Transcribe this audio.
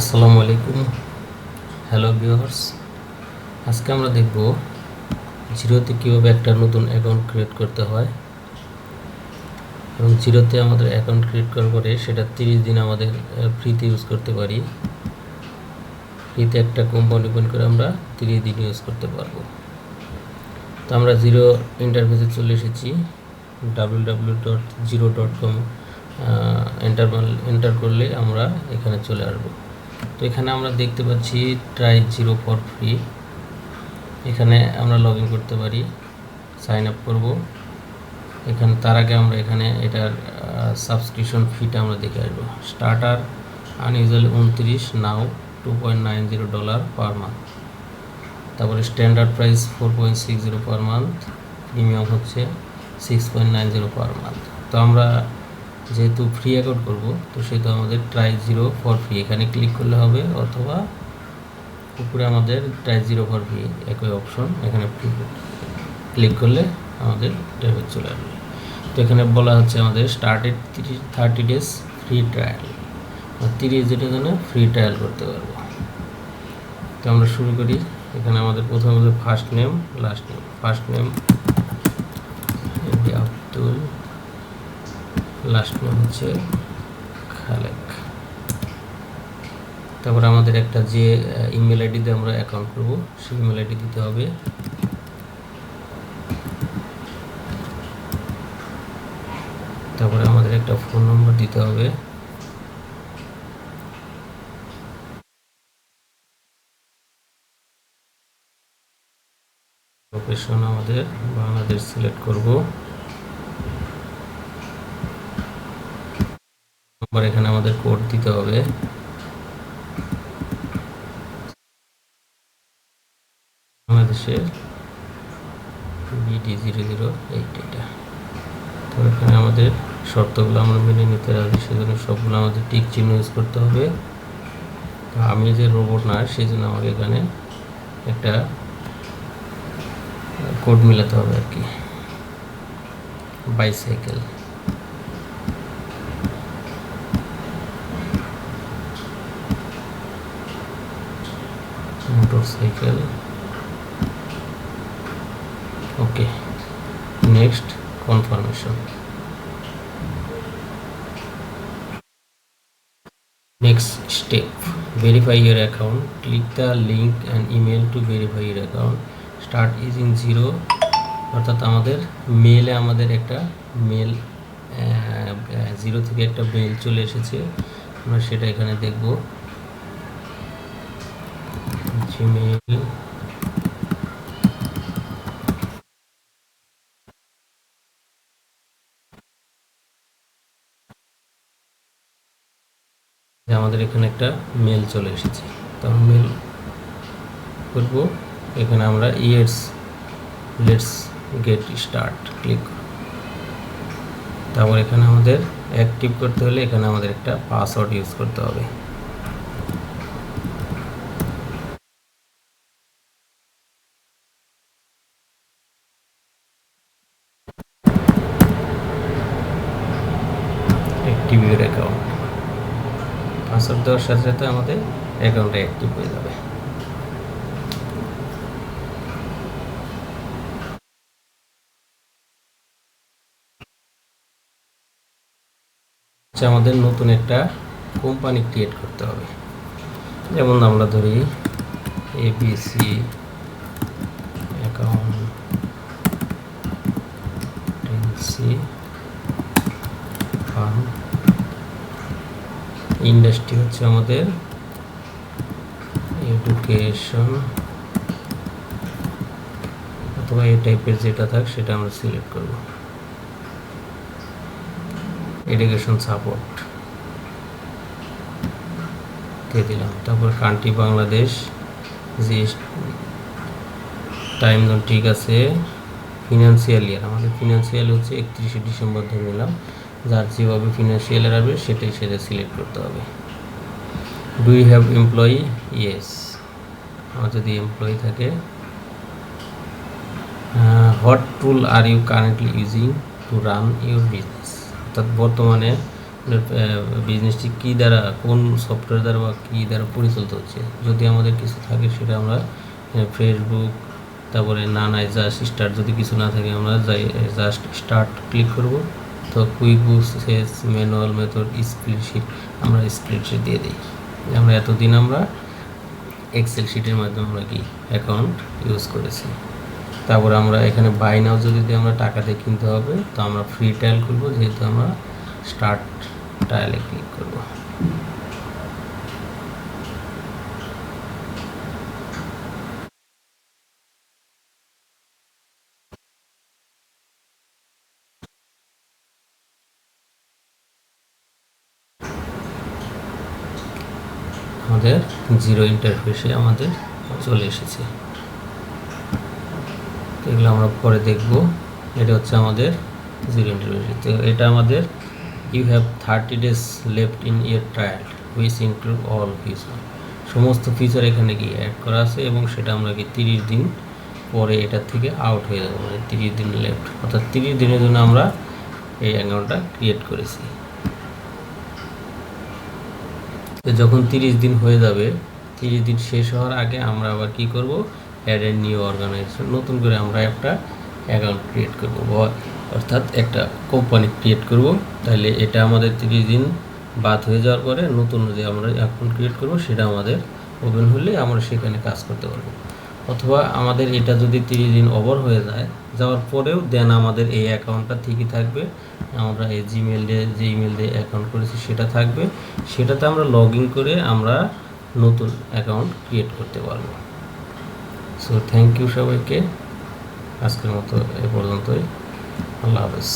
আসসালামু আলাইকুম। Hello viewers, আজকে আমরা দেখব জিরোতে কীভাবে একটা নতুন অ্যাকাউন্ট ক্রিয়েট করতে হয় এবং জিরোতে আমাদের অ্যাকাউন্ট ক্রিয়েট করার পরে সেটা 30 দিন আমাদের ফ্রিতে ইউজ করতে পারি। ফ্রিতে একটা কোম্পানি ওপেন করে আমরা 30 দিন ইউজ করতে পারবো। তো আমরা জিরো ইন্টারফেসে চলে এসেছি। www.zero.com এন্টার করলে আমরা এখানে চলে আসবো। তো এখানে আমরা দেখতে পাচ্ছি ট্রাই জিরো ফর ফ্রি। এখানে আমরা লগ ইন করতে পারি, সাইন আপ করব। এখানে তার আগে আমরা এখানে এটার সাবস্ক্রিপশন ফিটা আমরা দেখে আসবো। স্টার্টার আনইউজুয়ালি 29, নাও $2.90 পার মান্থ। তারপরে standard price 4.60 per month, premium হচ্ছে 6.90 পার মান্থ। তো আমরা যেহেতু ফ্রি অ্যাকাউন্ট করব, তো সেহেতু আমাদের ট্রাই জিরো ফর ফ্রি এখানে ক্লিক করলে হবে, অথবা উপরে আমাদের ট্রাই জিরো ফর ফ্রি একই অপশন, এখানে ক্লিক করলে আমাদের ট্যাবে চলে আসবে। তো এখানে বলা হচ্ছে আমাদের স্টার্টেড 30 ডেজ ফ্রি ট্রায়াল, 30 দিনের জন্য ফ্রি ট্রায়াল করতে পারবো। তো আমরা শুরু করি। এখানে আমাদের প্রথমে আমাদের first name, last name. First name Abdul, last name হচ্ছে খালেক। তারপরে আমাদের একটা যে ইমেল আইডি দিয়ে আমরা অ্যাকাউন্ট করবো সেই ইমেল আইডি দিতে হবে। তারপরে আমাদের একটা ফোন নম্বর দিতে হবে। লোকেশন আমাদের বাংলাদেশ সিলেক্ট করব। নম্বর এখানে আমাদের কোড দিতে হবে। বাংলাদেশের BD008 এটা। তো এখানে আমাদের শর্তগুলো আমরা মেনে নিতে রাজি, সেজন্য সবগুলো আমাদের টিক চিহ্ন ইউজ করতে হবে। তো আমি যে রোবট না, সেই জন্য আমাকে এখানে একটা কোড মিলাতে হবে আর কি। Bicycle, motorcycle, okay. Next, confirmation. Next step, verify your account. Click the link and email to verify your account. Start using zero, অর্থাৎ আমাদের মেলে আমাদের একটা মেল জিরো থেকে একটা মেল চলে এসেছে, আমরা সেটা এখানে দেখব। জিমেইল, আমাদের এখানে একটা মেল চলে এসেছে। তো মেল করব। এখানে আমরা yes let's get start click করব। তারপর এখানে আমাদের অ্যাক্টিভ করতে হলে এখানে আমাদের একটা পাসওয়ার্ড ইউজ করতে হবে। অ্যাক্টিভ ইউর অ্যাকাউন্ট, পাসওয়ার্ড দেওয়ার সাথে সাথে আমাদের অ্যাকাউন্টটা অ্যাক্টিভ হয়ে যাবে। আমাদের নতুন একটা কোম্পানি ক্রিয়েট করতে হবে। যেমন আমরা ধরি ABC অ্যাকাউন্টেন্সি ফার্ম, ইন্ডাস্ট্রি হচ্ছে আমাদের এডুকেশন, অথবা এই টাইপের যেটা থাক সেটা আমরা সিলেক্ট করব। এডুকেশন সাপোর্ট দিয়ে দিলাম। তারপর কান্ট্রি বাংলাদেশ, টাইম জোন ঠিক আছে। ফিনান্সিয়াল ইয়ার, আমাদের ফিনান্সিয়াল হচ্ছে 31শে ডিসেম্বর ধরে নিলাম। যার যেভাবে ফিনান্সিয়াল ইয়ার আসবে সেটা সিলেক্ট করতে হবে। Do you have employee? Yes, আমার যদি এমপ্লয়ি থাকে। What tool are you currently using to run your business, অর্থাৎ বর্তমানে বিজনেসটি কী দ্বারা, কোন সফটওয়্যার দ্বারা বা কী দ্বারা পরিচালিত হচ্ছে। যদি আমাদের কিছু থাকে সেটা আমরা ফেসবুক, তারপরে জাস্ট স্টার্ট, যদি কিছু না থাকে আমরা জাস্ট স্টার্ট ক্লিক করব। তো কুইক বুক, সেস, ম্যানুয়াল মেথড, স্প্রেডশিট, আমরা স্প্রেডশিট দিয়ে দিই। আমরা এতদিন আমরা এক্সেল শিটের মাধ্যমে আমরা কি অ্যাকাউন্ট ইউজ করেছি। তারপরে আমরা এখানে বাই নাও যদি আমরা টাকা দিয়ে কিনতে হবে, তো আমরা ফ্রি ট্রায়াল করব, যেহেতু আমরা স্টার্ট ট্রায়ালে ক্লিক করব। আমাদের জিরো ইন্টারফেসে আমাদের চলে এসেছে। এগুলো আমরা পরে দেখব। এটা হচ্ছে আমাদের জিরো ইন্টারফেস। তো এটা আমাদের you have 30 days left in year trial which include all feature. সমস্ত ফিচার এখানে কি অ্যাড করা আছে এবং সেটা আমরা কি 30 দিন পরে এটার থেকে আউট হয়ে যাবে, মানে 30 দিন লেফট, অর্থাৎ 30 দিনের জন্য আমরা এই অ্যাকাউন্টটা ক্রিয়েট করেছি। তো যখন 30 দিন হয়ে যাবে, 30 দিন শেষ হওয়ার আগে আমরা আবার কি করব, অ্যাড এ নিউ অর্গানাইজেশন, নতুন করে আমরা একটা অ্যাকাউন্ট ক্রিয়েট করব, অর্থাৎ একটা কোম্পানি ক্রিয়েট করব। তাহলে এটা আমাদের 30 দিন বাদ হয়ে যাওয়ার পরে নতুন যে আমরা অ্যাকাউন্ট ক্রিয়েট করব সেটা আমাদের ওপেন হলে আমরা সেখানে কাজ করতে পারবো। অথবা আমাদের এটা যদি 30 দিন ওভার হয়ে যাওয়ার পরেও দেন আমাদের এই অ্যাকাউন্টটা ঠিকই থাকবে, আমরা এই যে ইমেল দিয়ে অ্যাকাউন্ট করেছি সেটা থাকবে, সেটাতে আমরা লগ ইন করে আমরা নতুন অ্যাকাউন্ট ক্রিয়েট করতে পারবো। সো থ্যাংক ইউ সবাইকে, আজকের মতো এ পর্যন্তই। আল্লাহ হাফেজ।